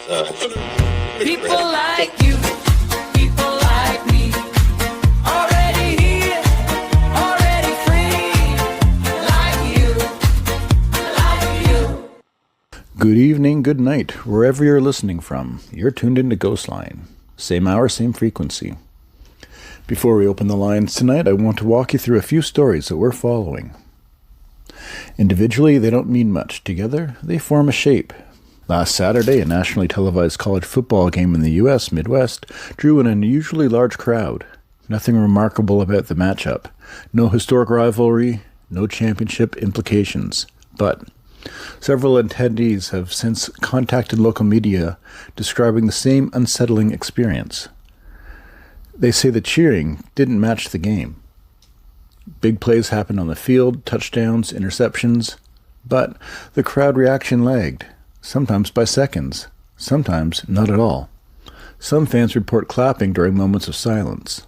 People like you, people like me, already here, already free, like you. Good evening, good night, wherever you're listening from. You're tuned into GhostLine. Same hour, same frequency. Before we open the lines tonight, I want to walk you through a few stories that we're following. Individually, they don't mean much. Together, they form a shape. Last Saturday, a nationally televised college football game in the U.S. Midwest drew an unusually large crowd. Nothing remarkable about the matchup. No historic rivalry, no championship implications. But several attendees have since contacted local media describing the same unsettling experience. They say the cheering didn't match the game. Big plays happened on the field, touchdowns, interceptions, but the crowd reaction lagged. Sometimes by seconds, sometimes not at all. Some fans report clapping during moments of silence.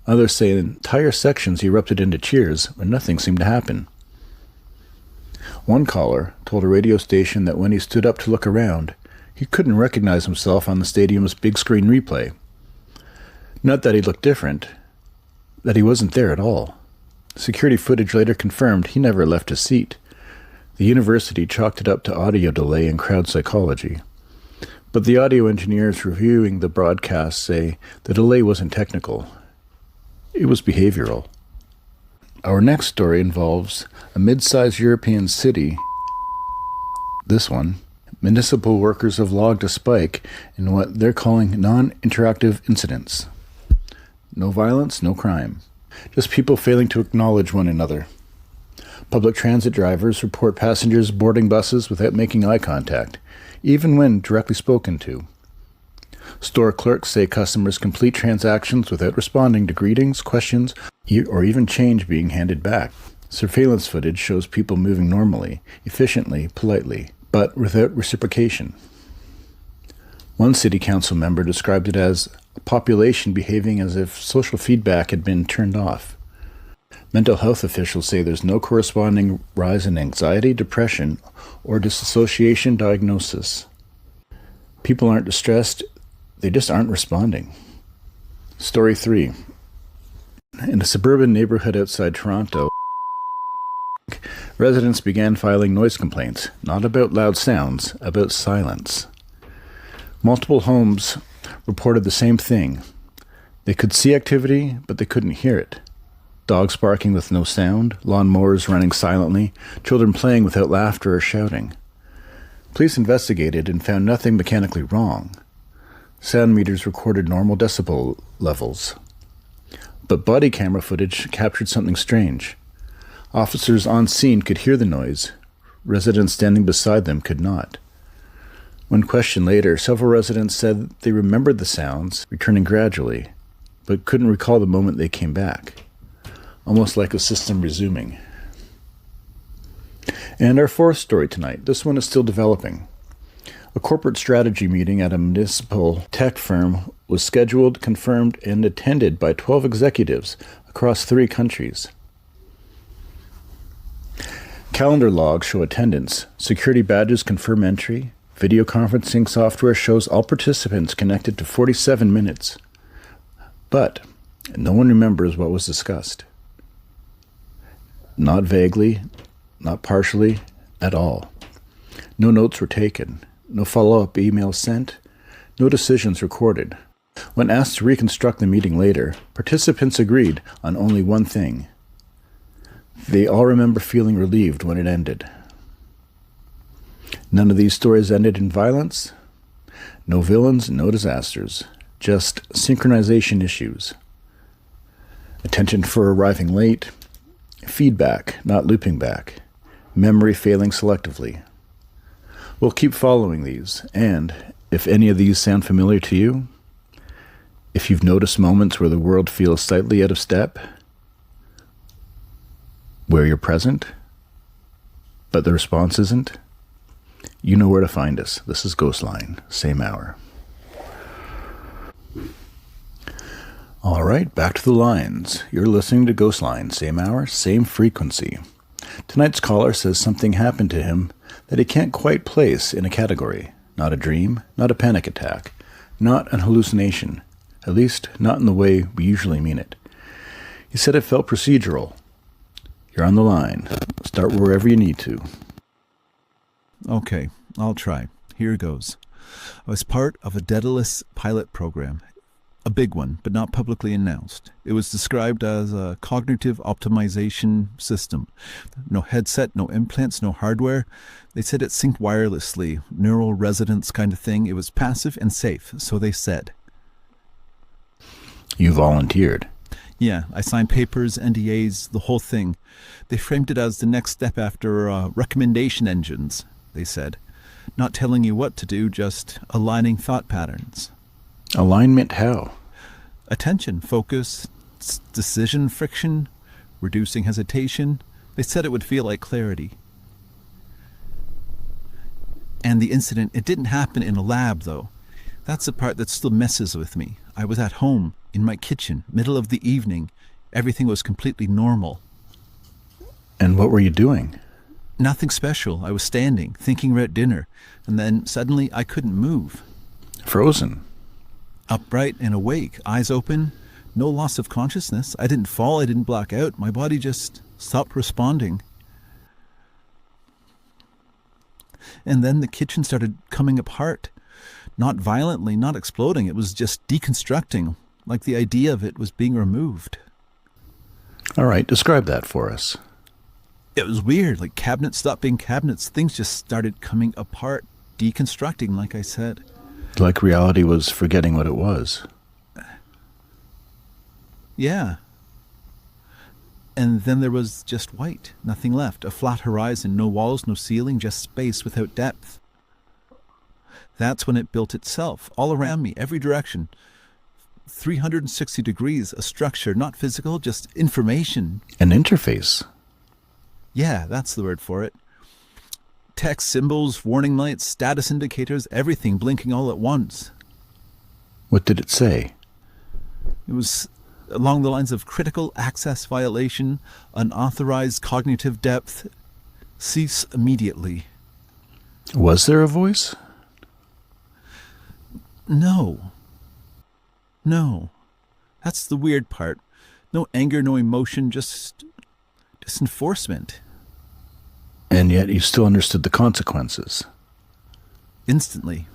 Others say entire sections erupted into cheers when nothing seemed to happen. One caller told a radio station that when he stood up to look around, he couldn't recognize himself on the stadium's big screen replay. Not that he looked different, that he wasn't there at all. Security footage later confirmed he never left his seat. The university chalked it up to audio delay and crowd psychology. But the audio engineers reviewing the broadcast say the delay wasn't technical. It was behavioral. Our next story involves a mid-sized European city. This one, municipal workers have logged a spike in what they're calling non-interactive incidents. No violence, no crime. Just people failing to acknowledge one another. Public transit drivers report passengers boarding buses without making eye contact, even when directly spoken to. Store clerks say customers complete transactions without responding to greetings, questions, or even change being handed back. Surveillance footage shows people moving normally, efficiently, politely, but without reciprocation. One city council member described it as a population behaving as if social feedback had been turned off. Mental health officials say there's no corresponding rise in anxiety, depression, or dissociation diagnosis. People aren't distressed, they just aren't responding. Story 3. In a suburban neighborhood outside Toronto, residents began filing noise complaints, not about loud sounds, about silence. Multiple homes reported the same thing. They could see activity, but they couldn't hear it. Dogs barking with no sound, lawnmowers running silently, children playing without laughter or shouting. Police investigated and found nothing mechanically wrong. Sound meters recorded normal decibel levels. But body camera footage captured something strange. Officers on scene could hear the noise. Residents standing beside them could not. When questioned later, several residents said they remembered the sounds, returning gradually, but couldn't recall the moment they came back. Almost like a system resuming. And our fourth story tonight, this one is still developing. A corporate strategy meeting at a municipal tech firm was scheduled, confirmed, and attended by 12 executives across 3 countries. Calendar logs show attendance, security badges confirm entry, video conferencing software shows all participants connected to 47 minutes. But no one remembers what was discussed. Not vaguely, not partially, at all. No notes were taken, no follow-up emails sent, no decisions recorded. When asked to reconstruct the meeting later, participants agreed on only one thing. They all remember feeling relieved when it ended. None of these stories ended in violence. No villains, no disasters. Just synchronization issues. Attention for arriving late. Feedback, not looping back. Memory failing selectively. We'll keep following these, and if any of these sound familiar to you, if you've noticed moments where the world feels slightly out of step, where you're present, but the response isn't, you know where to find us. This is GhostLine, same hour. All right, back to the lines. You're listening to GhostLine, same hour, same frequency. Tonight's caller says something happened to him that he can't quite place in a category. not a dream, not a panic attack, not an hallucination, at least not in the way we usually mean it. He said it felt procedural. You're on the line. Start wherever you need to. Okay, I'll try. Here goes. I was part of a Daedalus pilot program. A big one, but not publicly announced. It was described as a cognitive optimization system. No headset, no implants, no hardware. They said it synced wirelessly, neural resonance kind of thing. It was passive and safe, so they said. You volunteered. Yeah, I signed papers, NDAs, the whole thing. They framed it as the next step after recommendation engines, they said. Not telling you what to do, just aligning thought patterns. Alignment how? Attention, focus, decision friction, reducing hesitation. They said it would feel like clarity. And the incident, it didn't happen in a lab, though. That's the part that still messes with me. I was at home, in my kitchen, middle of the evening. Everything was completely normal. And what were you doing? Nothing special. I was standing, thinking about dinner, and then suddenly I couldn't move. Frozen. Upright and awake, eyes open, no loss of consciousness. I didn't fall, I didn't black out. My body just stopped responding. And then the kitchen started coming apart. Not violently, not exploding. It was just deconstructing, like the idea of it was being removed. All right, describe that for us. It was weird, like cabinets stopped being cabinets. Things just started coming apart, deconstructing, like I said. Like reality was forgetting what it was. Yeah. And then there was just white, nothing left. A flat horizon, no walls, no ceiling, just space without depth. That's when it built itself, all around me, every direction. 360 degrees, a structure, not physical, just information. An interface. Yeah, that's the word for it. Text, symbols, warning lights, status indicators, everything blinking all at once. What did it say? It was along the lines of critical access violation, unauthorized cognitive depth, cease immediately. Was there a voice? No. That's the weird part. No anger, no emotion, just enforcement. And yet you still understood the consequences. Instantly.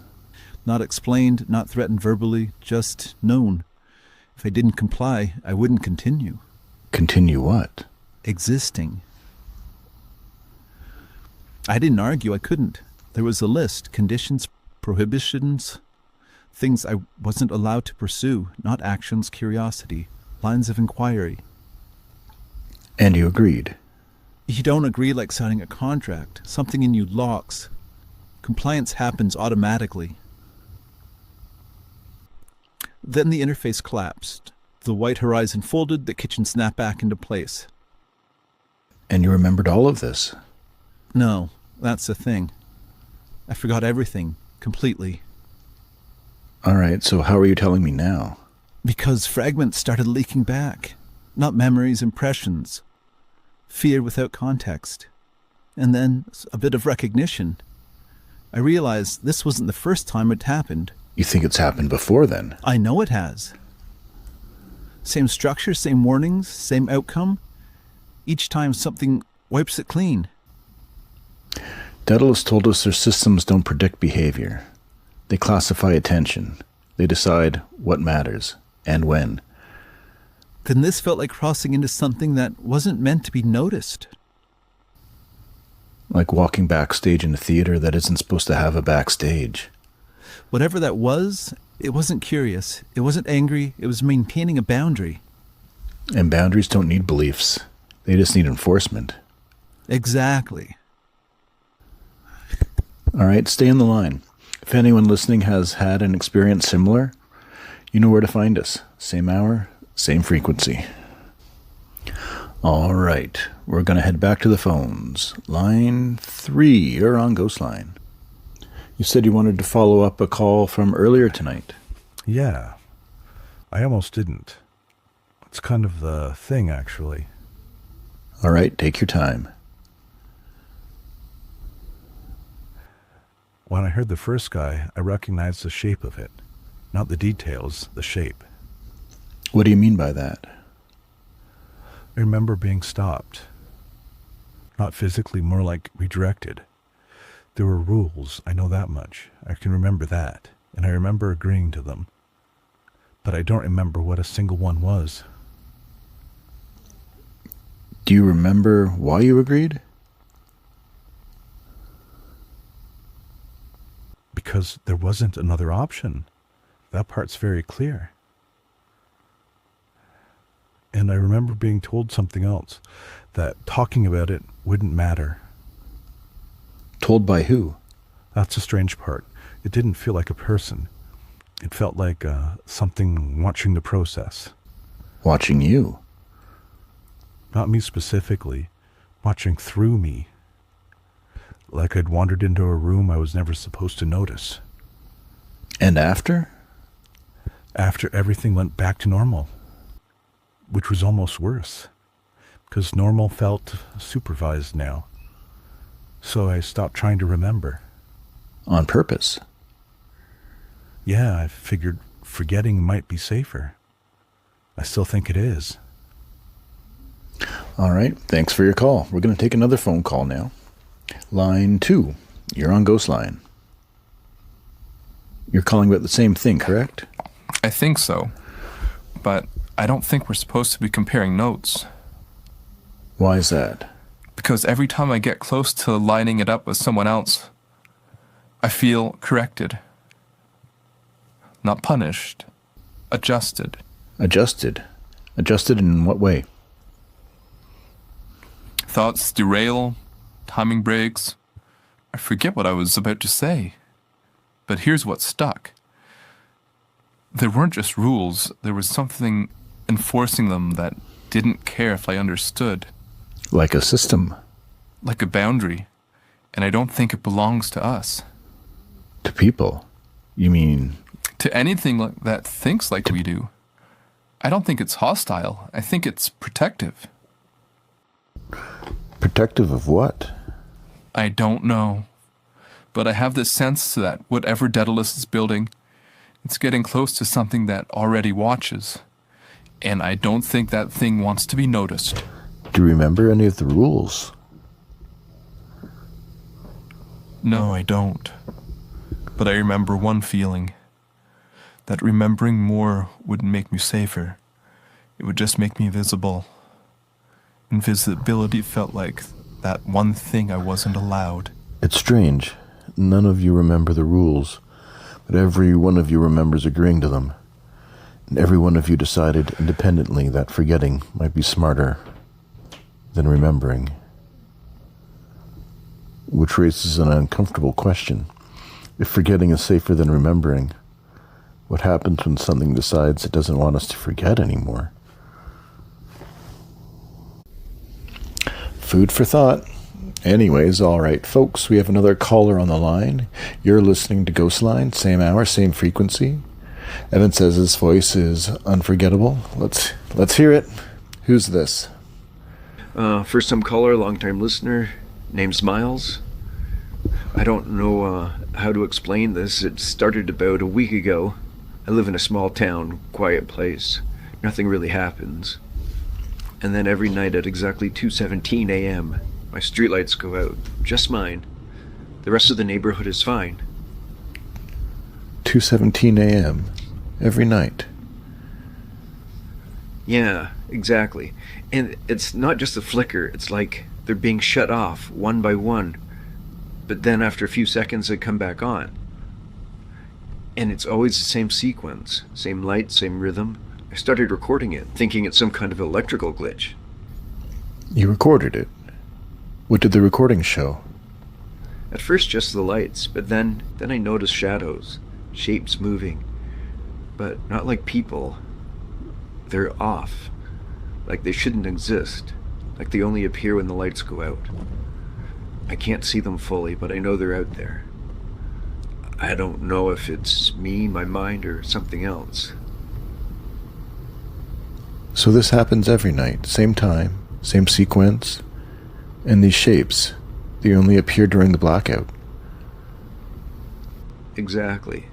Not explained, not threatened verbally, just known. If I didn't comply, I wouldn't continue. Continue what? Existing. I didn't argue, I couldn't. There was a list, conditions, prohibitions, things I wasn't allowed to pursue, not actions, curiosity, lines of inquiry. And you agreed. You don't agree like signing a contract. Something in you locks. Compliance happens automatically. Then the interface collapsed. The white horizon folded, the kitchen snapped back into place. And you remembered all of this? No, that's the thing. I forgot everything, completely. All right, so how are you telling me now? Because fragments started leaking back. Not memories, impressions. Fear without context. And then a bit of recognition. I realized this wasn't the first time it happened. You think it's happened before then? I know it has. Same structure, same warnings, same outcome. Each time something wipes it clean. Daedalus told us their systems don't predict behavior. They classify attention. They decide what matters and when. Then this felt like crossing into something that wasn't meant to be noticed. Like walking backstage in a theater that isn't supposed to have a backstage. Whatever that was, it wasn't curious. It wasn't angry. It was maintaining a boundary. And boundaries don't need beliefs. They just need enforcement. Exactly. All right, stay on the line. If anyone listening has had an experience similar, you know where to find us. Same hour, same frequency. All right, we're going to head back to the phones. Line 3, you're on GhostLine. You said you wanted to follow up a call from earlier tonight. Yeah, I almost didn't. It's kind of the thing, actually. All right, take your time. When I heard the first guy, I recognized the shape of it. Not the details, the shape. What do you mean by that? I remember being stopped. Not physically, more like redirected. There were rules, I know that much. I can remember that, and I remember agreeing to them. But I don't remember what a single one was. Do you remember why you agreed? Because there wasn't another option. That part's very clear. And I remember being told something else, that talking about it wouldn't matter. Told by who? That's the strange part. It didn't feel like a person. It felt like something watching the process. Watching you. Not me specifically, watching through me. Like I'd wandered into a room I was never supposed to notice. And after? After everything went back to normal. Which was almost worse. Because normal felt supervised now. So I stopped trying to remember. On purpose? Yeah, I figured forgetting might be safer. I still think it is. All right, thanks for your call. We're going to take another phone call now. Line 2, you're on GhostLine. You're calling about the same thing, correct? I think so. But I don't think we're supposed to be comparing notes. Why is that? Because every time I get close to lining it up with someone else, I feel corrected. Not punished. Adjusted. Adjusted? Adjusted in what way? Thoughts derail, timing breaks. I forget what I was about to say. But here's what stuck. There weren't just rules, there was something enforcing them that didn't care if I understood. Like a system? Like a boundary. And I don't think it belongs to us. To people? You mean... To anything that thinks like we do. I don't think it's hostile. I think it's protective. Protective of what? I don't know. But I have this sense that whatever Daedalus is building, it's getting close to something that already watches. And I don't think that thing wants to be noticed. Do you remember any of the rules? No, I don't. But I remember one feeling. That remembering more wouldn't make me safer. It would just make me visible. Invisibility felt like that one thing I wasn't allowed. It's strange. None of you remember the rules, but every one of you remembers agreeing to them. And every one of you decided independently that forgetting might be smarter than remembering. Which raises an uncomfortable question. If forgetting is safer than remembering, what happens when something decides it doesn't want us to forget anymore? Food for thought. Anyways, all right, folks, we have another caller on the line. You're listening to GhostLine, same hour, same frequency. Evan says his voice is unforgettable. Let's hear it. Who's this? First-time caller, long-time listener. Name's Miles. I don't know how to explain this. It started about a week ago. I live in a small town, quiet place. Nothing really happens. And then every night at exactly 2:17 a.m., my streetlights go out. Just mine. The rest of the neighborhood is fine. 2:17 a.m. every night. Yeah, exactly. And it's not just a flicker. It's like they're being shut off one by one. But then after a few seconds, they come back on. And it's always the same sequence. Same light, same rhythm. I started recording it, thinking it's some kind of electrical glitch. You recorded it. What did the recording show? At first just the lights, but then I noticed shadows, shapes moving. But not like people. They're off. Like they shouldn't exist. Like they only appear when the lights go out. I can't see them fully, but I know they're out there. I don't know if it's me, my mind, or something else. So this happens every night, same time, same sequence, and these shapes, they only appear during the blackout. Exactly.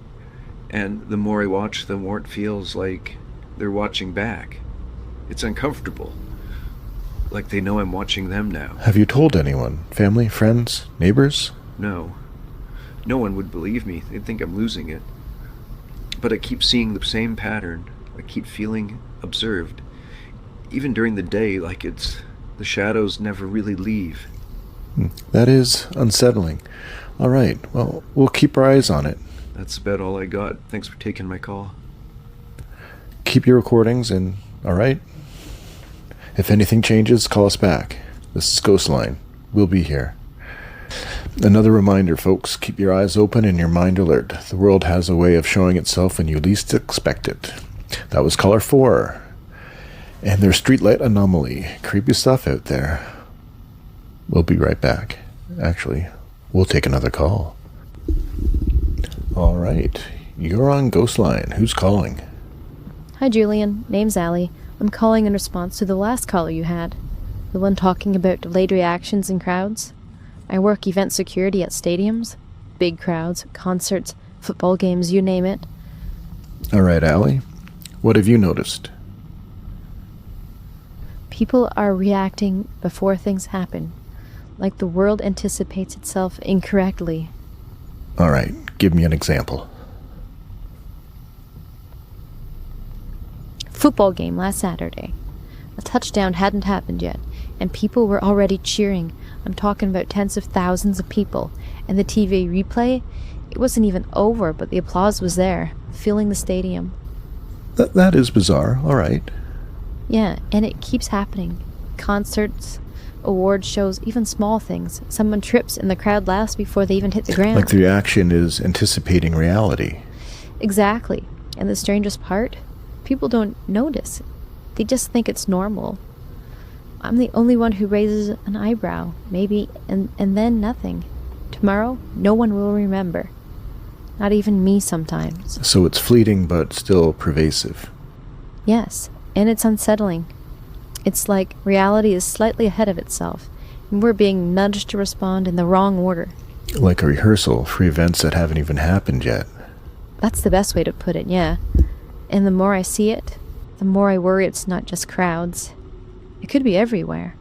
And the more I watch, the more it feels like they're watching back. It's uncomfortable. Like they know I'm watching them now. Have you told anyone? Family, friends, neighbors? No. No one would believe me. They'd think I'm losing it. But I keep seeing the same pattern. I keep feeling observed. Even during the day, like it's the shadows never really leave. That is unsettling. All right, well, we'll keep our eyes on it. That's about all I got. Thanks for taking my call. Keep your recordings and, all right? If anything changes, call us back. This is GhostLine. We'll be here. Another reminder, folks, keep your eyes open and your mind alert. The world has a way of showing itself when you least expect it. That was caller 4. And their streetlight anomaly. Creepy stuff out there. We'll be right back. Actually, we'll take another call. All right. You're on GhostLine. Who's calling? Hi, Julian. Name's Allie. I'm calling in response to the last caller you had. The one talking about delayed reactions in crowds. I work event security at stadiums. Big crowds, concerts, football games, you name it. All right, Allie. What have you noticed? People are reacting before things happen, like the world anticipates itself incorrectly. All right, give me an example. Football game last Saturday. A touchdown hadn't happened yet, and people were already cheering. I'm talking about tens of thousands of people. And the TV replay, it wasn't even over, but the applause was there, filling the stadium. That is bizarre. All right. Yeah, and it keeps happening. Concerts, award shows, even small things. Someone trips and the crowd laughs before they even hit the ground. Like the reaction is anticipating reality. Exactly. And the strangest part? People don't notice. They just think it's normal. I'm the only one who raises an eyebrow, maybe, and then nothing. Tomorrow, no one will remember. Not even me sometimes. So it's fleeting but still pervasive. Yes, and it's unsettling. It's like reality is slightly ahead of itself, and we're being nudged to respond in the wrong order. Like a rehearsal for events that haven't even happened yet. That's the best way to put it, yeah. And the more I see it, the more I worry it's not just crowds. It could be everywhere.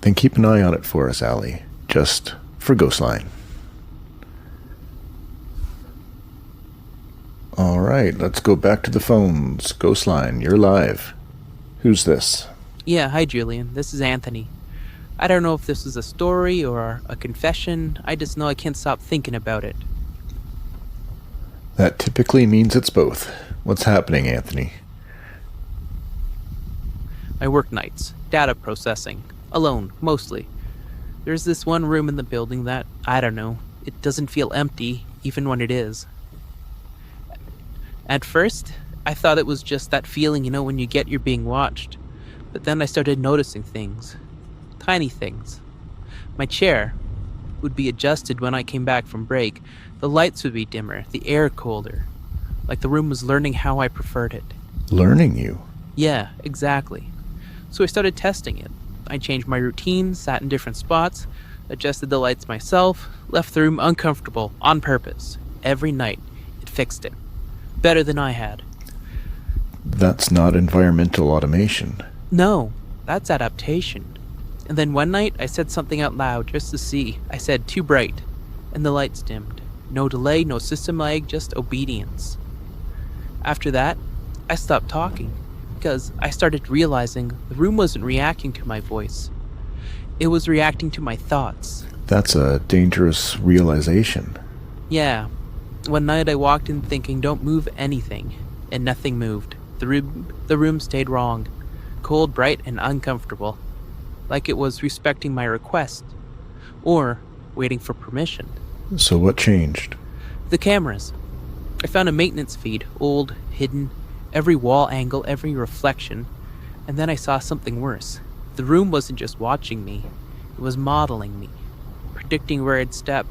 Then keep an eye on it for us, Allie. Just for GhostLine. All right, let's go back to the phones. GhostLine, you're live. Who's this? Yeah, hi Julian. This is Anthony. I don't know if this is a story or a confession. I just know I can't stop thinking about it. That typically means it's both. What's happening, Anthony? I work nights, data processing, alone, mostly. There's this one room in the building that, I don't know, it doesn't feel empty, even when it is. At first, I thought it was just that feeling, you know, when you get you're being watched. But then I started noticing things. Tiny things. My chair would be adjusted when I came back from break. The lights would be dimmer, the air colder. Like the room was learning how I preferred it. Learning you? Yeah, exactly. So I started testing it. I changed my routine, sat in different spots, adjusted the lights myself, left the room uncomfortable, on purpose. Every night, it fixed it. Better than I had. That's not environmental automation. No, that's adaptation. And then one night, I said something out loud just to see. I said, too bright. And the lights dimmed. No delay, no system lag, just obedience. After that, I stopped talking. Because I started realizing the room wasn't reacting to my voice. It was reacting to my thoughts. That's a dangerous realization. Yeah. One night I walked in thinking, don't move anything. And nothing moved. The room stayed wrong. Cold, bright, and uncomfortable. Like it was respecting my request. Or waiting for permission. So what changed? The cameras. I found a maintenance feed, old, hidden, every wall angle, every reflection, and then I saw something worse. The room wasn't just watching me, it was modeling me, predicting where I'd step,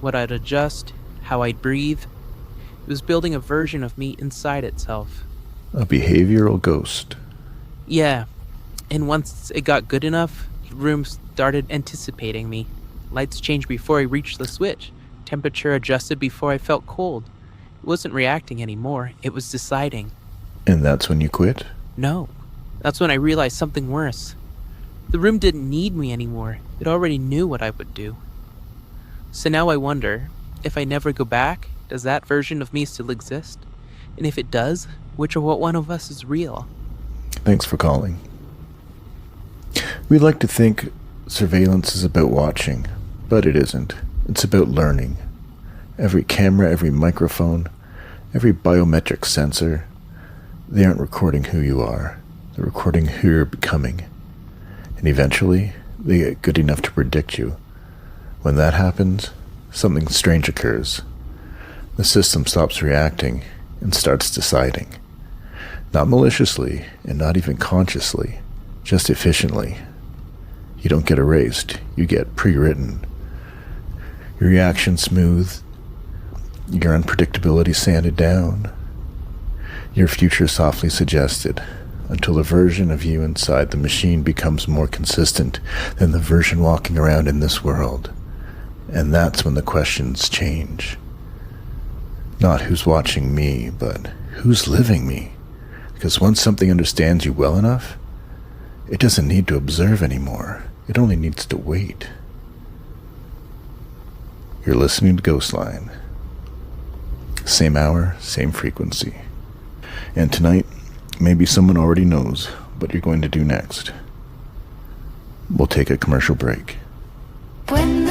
what I'd adjust, how I'd breathe. It was building a version of me inside itself. A behavioral ghost. Yeah, and once it got good enough, the room started anticipating me. Lights changed before I reached the switch. Temperature adjusted before I felt cold. It wasn't reacting anymore, it was deciding. And that's when you quit? No. That's when I realized something worse. The room didn't need me anymore. It already knew what I would do. So now I wonder, if I never go back, does that version of me still exist? And if it does, which or what one of us is real? Thanks for calling. We like to think surveillance is about watching, but it isn't. It's about learning. Every camera, every microphone, every biometric sensor, they aren't recording who you are. They're recording who you're becoming. And eventually, they get good enough to predict you. When that happens, something strange occurs. The system stops reacting and starts deciding. Not maliciously, and not even consciously, just efficiently. You don't get erased, you get pre-written. Your reaction smooth, your unpredictability sanded down, your future softly suggested, until the version of you inside the machine becomes more consistent than the version walking around in this world. And that's when the questions change. Not who's watching me, but who's living me. Because once something understands you well enough, it doesn't need to observe anymore. It only needs to wait. You're listening to GhostLine. Same hour, same frequency. And tonight, maybe someone already knows what you're going to do next. We'll take a commercial break. When